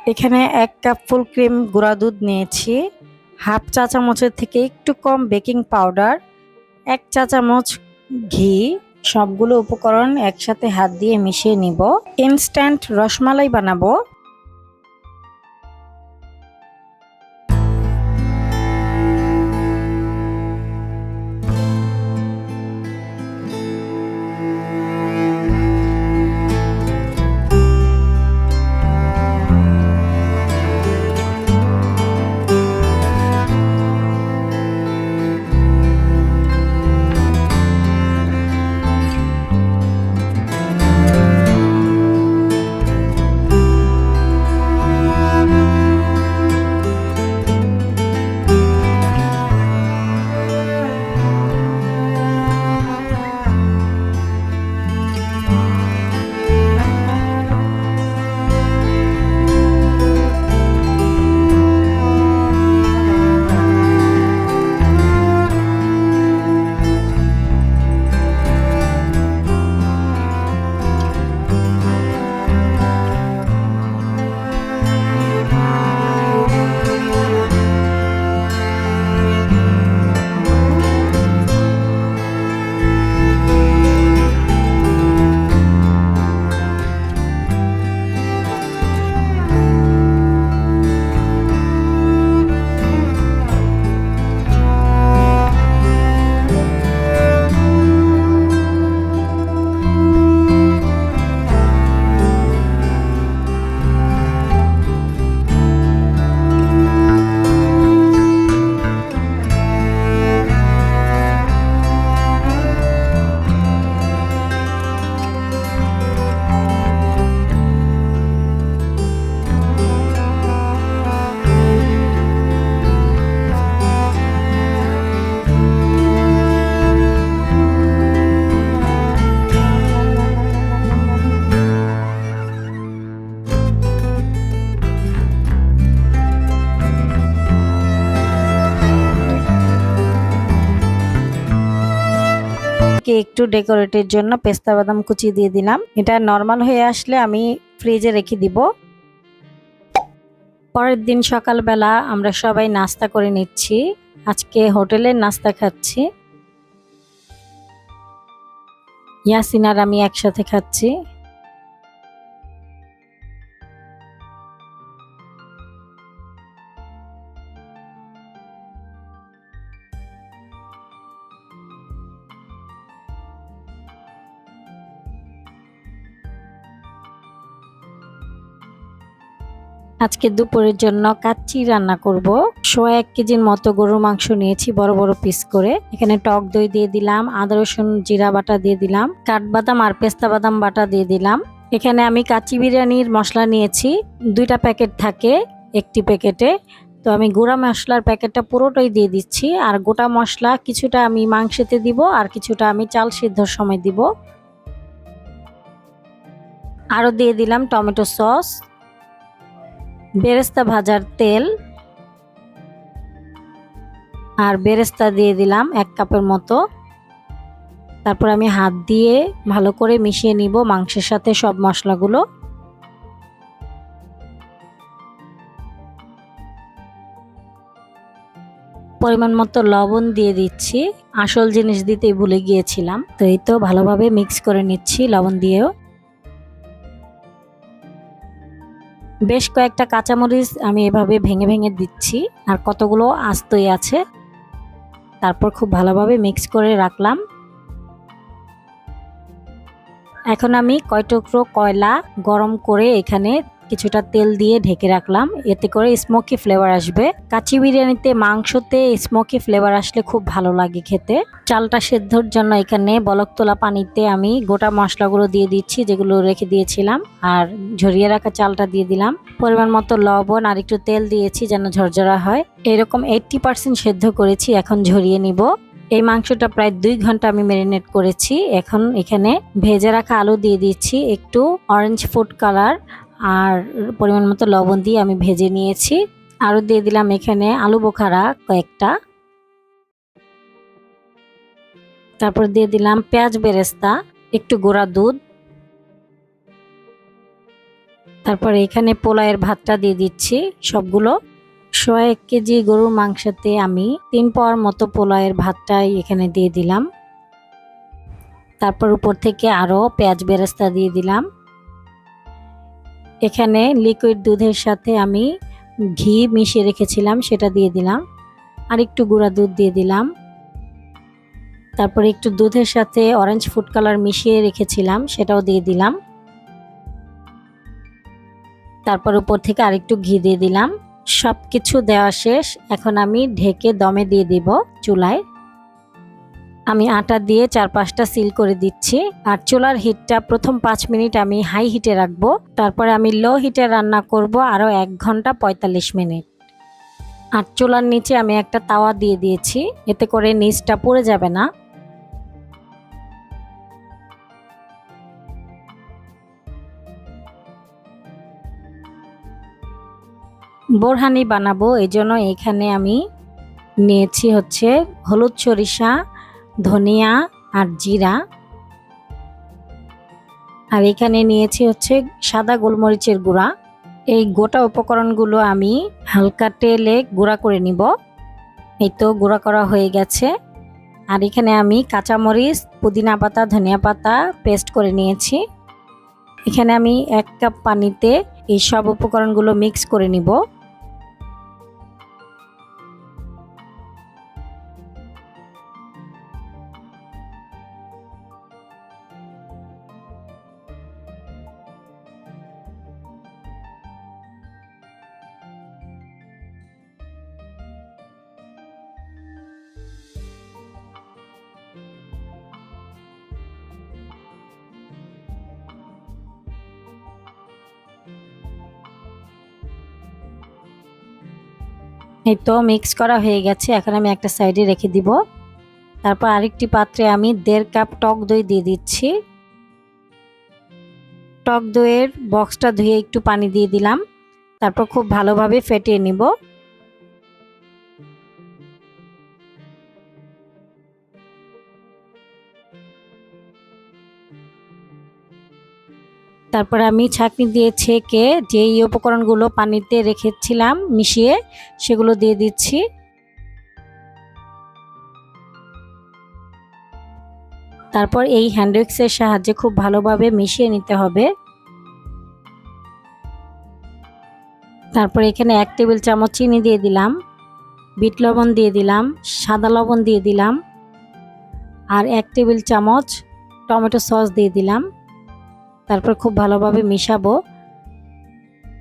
এখানে 1 cup full cream গুঁড়া দুধ নিয়েছি, হাফ চা চামচের থেকে একটু কম বেকিং পাউডার, 1 চা চামচ ঘি। সবগুলো উপকরণ একসাথে হাত দিয়ে মিশিয়ে নিব। ইনস্ট্যান্ট রসমালাই বানাবো। একটু ডেকোরেটের জন্য পেস্তা বাদাম কুচি দিয়ে দিলাম। এটা নরমাল হয়ে আসলে আমি ফ্রিজে রেখে দিব। পরের দিন সকালবেলা আমরা সবাই নাস্তা করে নিচ্ছি। আজকে হোটেলের নাস্তা খাচ্ছি। ইয়াসিন আর আমি একসাথে খাচ্ছি। আজকে দুপুরের জন্য কাচ্চি রান্না করব। 1 কেজির মতো গরুর মাংস নিয়েছি বড় বড় পিস করে। এখানে টক দই দিয়ে দিলাম, আদা রসুন জিরা বাটা দিয়ে দিলাম, কাঠবাদাম আর পেস্তা বাদাম বাটা দিয়ে দিলাম। এখানে আমি কাচ্চি বিরিয়ানির মশলা নিয়েছি, 2টা প্যাকেট থাকে একটি প্যাকেটে। তো আমি গুঁড়া মশলার প্যাকেটটা পুরোটাই দিয়ে দিচ্ছি, আর গোটা মশলা কিছুটা আমি মাংসেতে দিব আর কিছুটা আমি চাল সিদ্ধর সময় দিব। আরও দিয়ে দিলাম টমেটো সস, বেরেস্তা ভাজার তেল, আর বেরেস্তা দিয়ে দিলাম 1 কাপের মতো। তারপর আমি হাত দিয়ে ভালো করে মিশিয়ে নিব মাংসের সাথে সব মশলাগুলো। পরিমাণ মতো লবণ দিয়ে দিচ্ছি, আসল জিনিস দিতেই ভুলে গিয়েছিলাম। তো এই তো ভালোভাবে মিক্স করে নিচ্ছি লবণ দিয়েও। বেশ কয়েকটা কাঁচামরিচ আমি এভাবে ভেঙে ভেঙে দিচ্ছি, আর কতগুলো আস্তই আছে। তারপর খুব ভালোভাবে মিক্স করে রাখলাম। এখন আমি কয় টুকরো কয়লা গরম করে এখানে কিছুটা তেল দিয়ে ঢেকে রাখলাম, এতে করে স্মোকি ফ্লেভার আসবে। কাচ্চি বিরিয়ানিতে মাংসতে স্মোকি ফ্লেভার আসলে খুব ভালো লাগে খেতে। চালটা সেদ্ধর জন্য এখানে বলক তোলা পানিতে আমি গোটা মশলাগুলো দিয়ে দিচ্ছি যেগুলো রেখে দিয়েছিলাম, আর ঝরিয়ে রাখা চালটা দিয়ে দিলাম। পরিমাণ মতো লবণ আর একটু তেল দিয়েছি যেন ঝরঝরা হয়। এরকম 80% সেদ্ধ করেছি, এখন ঝরিয়ে নিব। এই মাংসটা প্রায় 2 ঘন্টা আমি ম্যারিনেট করেছি। এখন এখানে ভেজে রাখা আলু দিয়ে দিচ্ছি, একটু অরেঞ্জ ফুড কালার আর পরিমাণ মতো লবণ দিয়ে আমি ভেজে নিয়েছি। আরও দিয়ে দিলাম এখানে আলু বোখারা কয়েকটা। তারপর দিয়ে দিলাম পেঁয়াজ বেরেস্তা, একটু গুঁড়া দুধ, তারপর এখানে পোলাওয়ের ভাতটা দিয়ে দিচ্ছি সবগুলো। 1 কেজি গরুর মাংসতে আমি 3 পাওয়ার মতো পোলাওয়ের ভাতটাই এখানে দিয়ে দিলাম। তারপর উপর থেকে আরও পেঁয়াজ বেরেস্তা দিয়ে দিলাম। এখানে লিকুইড দুধের সাথে আমি ঘি মিশিয়ে রেখেছিলাম সেটা দিয়ে দিলাম, আর একটু গুঁড়া দুধ দিয়ে দিলাম। তারপরে একটু দুধের সাথে অরেঞ্জ ফুড কালার মিশিয়ে রেখেছিলাম সেটাও দিয়ে দিলাম। তারপর উপর থেকে আরেকটু ঘি দিয়ে দিলাম। সব কিছু দেওয়া শেষ। এখন আমি ঢেকে দমে দিয়ে দিব চুলায়। আমি আটা দিয়ে 4-5টা সিল করে দিচ্ছি। আর চুলার হিটটা প্রথম 5 মিনিট আমি হাই হিটে রাখবো। তারপরে আমি লো হিটে রান্না করব আরও 1 ঘন্টা 45 মিনিট। আর চুলার নিচে আমি একটা তাওয়া দিয়ে দিয়েছি, এতে করে নিচটা পুড়ে যাবে না। বোরহানি বানাবো, এজন্য এখানে আমি নিয়েছি হচ্ছে হলুদ, সরিষা, ধনিয়া আর জিরা। আর এখানে নিয়েছি হচ্ছে সাদা গোলমরিচের গুঁড়া। এই গোটা উপকরণগুলো আমি হালকা তেলে গুঁড়া করে নিব। এই তো গুঁড়া করা হয়ে গেছে। আর এখানে আমি কাঁচামরিচ, পুদিনা পাতা, ধনিয়া পাতা পেস্ট করে নিয়েছি। এখানে আমি 1 কাপ পানিতে এই সব উপকরণগুলো মিক্স করে নিব। এই তো মিক্স করা হয়ে গেছে। এখন আমি একটা সাইডে রেখে দিব। তারপর আরেকটি পাত্রে আমি 1.5 কাপ টক দই দিয়ে দিচ্ছি। টক দইয়ের বক্সটা ধুয়ে একটু পানি দিয়ে দিলাম। তারপর খুব ভালোভাবে ফেটিয়ে নিব। তারপর আমি ছাঁকনি দিয়ে ছেঁকে যেই উপকরণগুলো পানিতে রেখেছিলাম মিশিয়ে সেগুলো দিয়ে দিচ্ছি। তারপর এই হ্যান্ড উইক্সের সাহায্যে খুব ভালোভাবে মিশিয়ে নিতে হবে। তারপর এখানে 1 টেবিল চামচ চিনি দিয়ে দিলাম, বিট লবণ দিয়ে দিলাম, সাদা লবণ দিয়ে দিলাম, আর 1 টেবিল চামচ টমেটো সস দিয়ে দিলাম। তারপর খুব ভালোভাবে মিশাবো।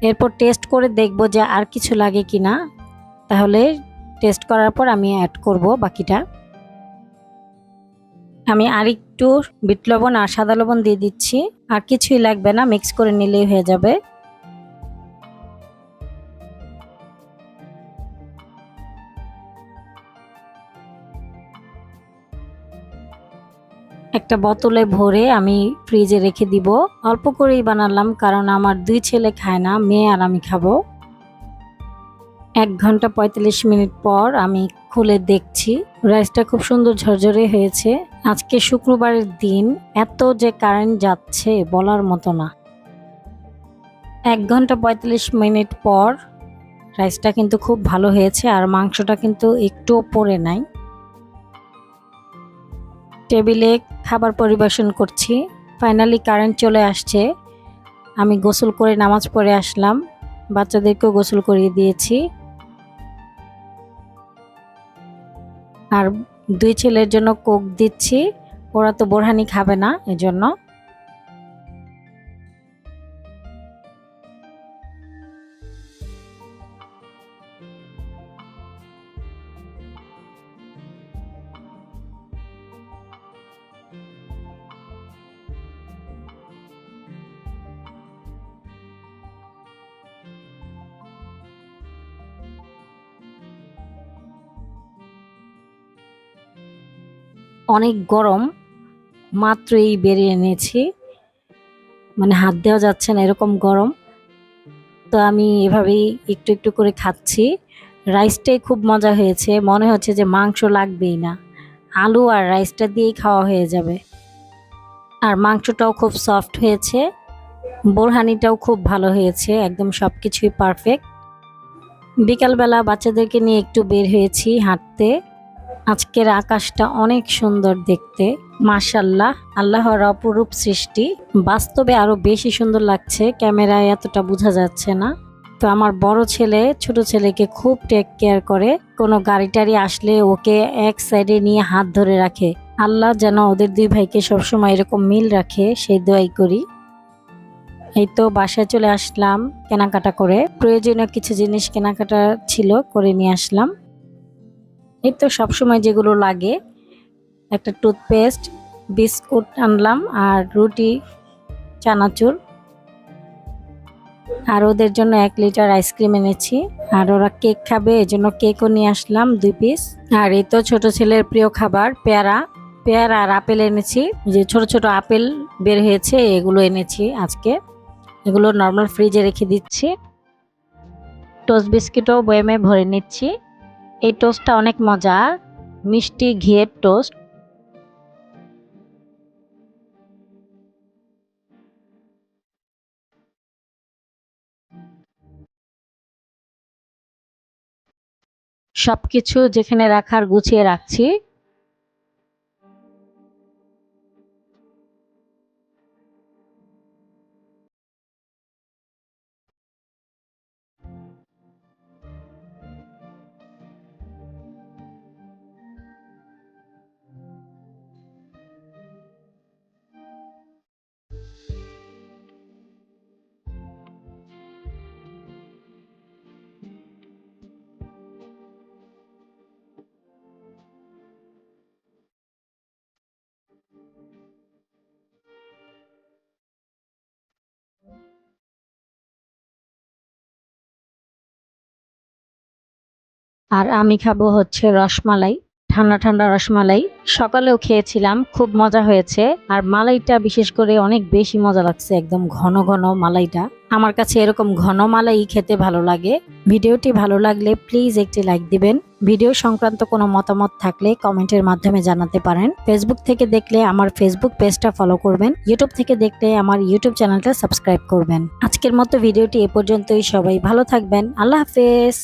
এরপর টেস্ট করে দেখব যে আর কিছু লাগে কিনা, তাহলে টেস্ট করার পর আমি অ্যাড করব বাকিটা। আমি আরেকটু বিট লবণ আর সাদা লবণ দিয়ে দিচ্ছি। আর কিছুই লাগবে না, মিক্স করে নিলেই হয়ে যাবে। একটা বোতলে ভরে আমি ফ্রিজে রেখে দিব। অল্প করেই বানালাম, কারণ আমার 2 ছেলে খায় না, মেয়ে আর আমি খাবো। 1 ঘন্টা 45 মিনিট পর আমি খুলে দেখছি রাইসটা খুব সুন্দর ঝরঝরে হয়েছে। আজকে শুক্রবারের দিন, এত যে কারেন্ট যাচ্ছে বলার মতো না। 1 ঘন্টা 45 মিনিট পর রাইসটা কিন্তু খুব ভালো হয়েছে, আর মাংসটা কিন্তু একটুও পড়ে নাই। টেবিলে খাবার পরিবেশন করছি। ফাইনালি কারেন্ট চলে আসছে। আমি গোসল করে নামাজ পড়ে আসলাম, বাচ্চাদেরকেও গোসল করিয়ে দিয়েছি। আর 2 ছেলের জন্য কোক দিচ্ছি, ওরা তো বোরহানি খাবে না, এজন্য। অনেক গরম, মাত্রই বেরিয়ে এনেছি, মানে হাত দেওয়া যাচ্ছে না এরকম গরম। তো আমি এভাবেই একটু একটু করে খাচ্ছি। রাইসটাই খুব মজা হয়েছে, মনে হচ্ছে যে মাংস লাগবেই না, আলু আর রাইসটা দিয়েই খাওয়া হয়ে যাবে। আর মাংসটাও খুব সফট হয়েছে। বোরহানিটাও খুব ভালো হয়েছে, একদম সবকিছুই পারফেক্ট। বিকালবেলা বাচ্চাদেরকে নিয়ে একটু বের হয়েছি হাঁটতে। আজকের আকাশটা অনেক সুন্দর দেখতে, মাশাআল্লাহ, আল্লাহর অপরূপ সৃষ্টি। বাস্তবে আরো বেশি সুন্দর লাগছে, ক্যামেরায় এতটা বোঝা যাচ্ছে না। তো আমার বড় ছেলে ছোট ছেলেকে খুব টেক কেয়ার করে, কোনো গাড়ি টাড়ি আসলে ওকে এক সাইডে নিয়ে হাত ধরে রাখে। আল্লাহ যেন ওদের দুই ভাইকে সবসময় এরকম মিল রাখে, সেই দোয়াই করি। এই তো বাসায় চলে আসলাম কেনাকাটা করে, প্রয়োজনীয় কিছু জিনিস কেনাকাটা ছিল, করে নিয়ে আসলাম। এই তো সবসময় যেগুলো লাগে, একটা টুথপেস্ট, বিস্কুট আনলাম, আর রুটি, চানাচুর, আর ওদের জন্য 1 লিটার আইসক্রিম এনেছি। আর ওরা কেক খাবে, এজন্য কেকও নিয়ে আসলাম 2 পিস। আর এই তো ছোট ছেলের প্রিয় খাবার পেয়ারা, পেয়ারা আর আপেল এনেছি। যে ছোট ছোট আপেল বের হয়েছে, এগুলো এনেছি আজকে। এগুলো নর্মাল ফ্রিজে রেখে দিচ্ছি। টোস্ট বিস্কিটও বয়ামে ভরে নিচ্ছি। এই টোস্টটা অনেক মজা, মিষ্টি ঘিয়ের টোস্ট। সবকিছু যেখানে রাখার গুছিয়ে রাখছি। আর আমি খাবো হচ্ছে রসমালাই, ঠান্ডা ঠান্ডা রসমালাই। সকালেও খেয়েছিলাম, খুব মজা হয়েছে। আর মালাইটা বিশেষ করে অনেক বেশি মজা লাগছে, একদম ঘন ঘন মালাইটা। আমার কাছে এরকম ঘন মালাই খেতে ভালো লাগে। ভিডিওটি ভালো লাগলে প্লিজ একটি লাইক দিবেন। ভিডিও সংক্রান্ত কোনো মতামত থাকলে কমেন্টের মাধ্যমে জানাতে পারেন। ফেসবুক থেকে দেখলে আমার ফেসবুক পেজটা ফলো করবেন, ইউটিউব থেকে দেখলে আমার ইউটিউব চ্যানেলটা সাবস্ক্রাইব করবেন। আজকের মতো ভিডিওটি এ পর্যন্তই। সবাই ভালো থাকবেন, আল্লাহ হাফেজ।